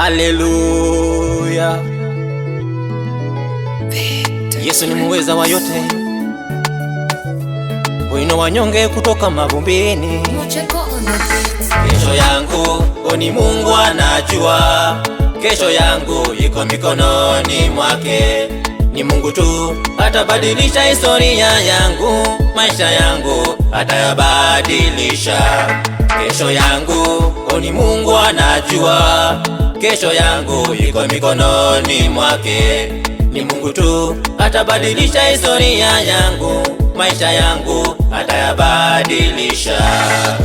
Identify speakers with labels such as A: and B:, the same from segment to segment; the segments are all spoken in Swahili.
A: Haleluya. Yesu ni muweza wa yote, huinua wanyonge kutoka mavumbini. Kesho yangu ni Mungu anajua, kesho yangu iko mikononi mwake. Ni Mungu tu atabadilisha historia yangu, maisha yangu atayabadilisha. Kesho yangu ni Mungu anajua, kesho yangu iko mikononi mwake. Ni Mungu tu atabadilisha historia yangu, maisha yangu atayabadilisha.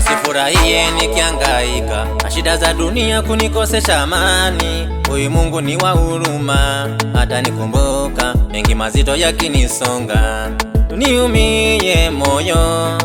A: Sifurahie nikihangaika na shida za dunia kunikosesha amani. Huyu Mungu ni wa huruma, atanikumbuka mengi mazito yakinisonga. Niumie moyo,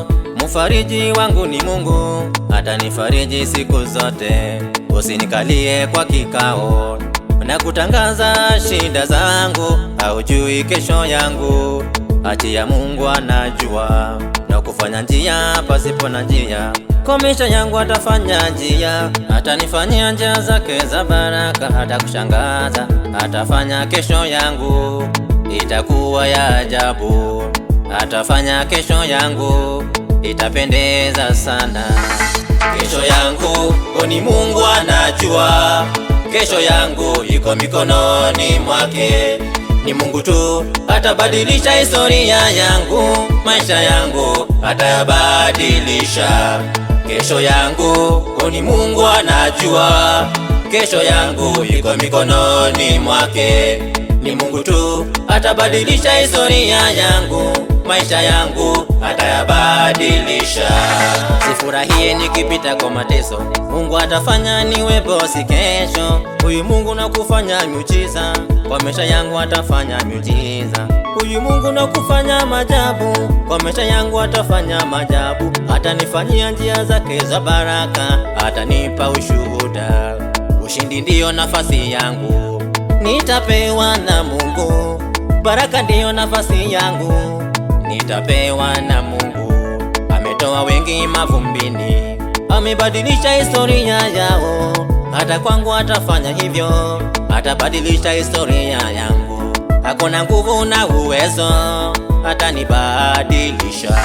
A: mfariji wangu ni Mungu, atanifariji siku zote. Usinikalie kwa kikao na kutangaza shida zangu, haujui kesho yangu. Achia Mungu anajua, na kufanya njia pasipo na njia. Kwa maisha yangu atafanya njia, atanifanyia njia zake za baraka. Hata kushangaza atafanya kesho yangu itakuwa ya ajabu. Atafanya kesho yangu itapendeza sana. Kesho yangu ni Mungu anajua, kesho yangu iko mikononi mwake. Ni Mungu tu atabadilisha historia yangu, maisha yangu atayabadilisha. Kesho yangu ni Mungu anajua, kesho yangu iko mikononi mwake. Ni Mungu tu atabadilisha historia yangu, maisha yangu atayabadilisha. Sifurahie nikipita kwa mateso, Mungu atafanya niwe bosi kesho. Huyu Mungu na kufanya miujiza, kwa maisha yangu atafanya miujiza. Huyu Mungu na kufanya maajabu, kwa maisha yangu atafanya maajabu. Atanifanyia njia zake za baraka, atanipa ushuhuda. Ushindi ndiyo nafasi yangu, nitapewa na Mungu. Baraka ndiyo nafasi yangu, nitapewa na Mungu. Ametoa wengi mavumbini, amebadilisha historia yao. Hata kwangu atafanya hivyo, atabadilisha historia yangu. Hakuna nguvu na uwezo, atanibadilisha.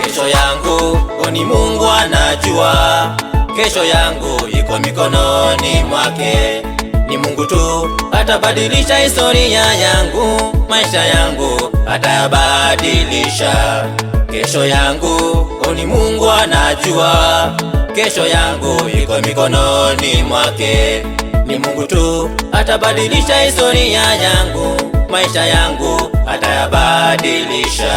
A: Kesho yangu ni Mungu anajua, kesho yangu iko mikononi mwake. Ni Mungu tu atabadilisha historia yangu, maisha yangu atayabadilisha. Kesho yangu ni Mungu anajua, kesho yangu iko mikononi mwake. Ni Mungu tu atabadilisha historia yangu, maisha yangu atayabadilisha.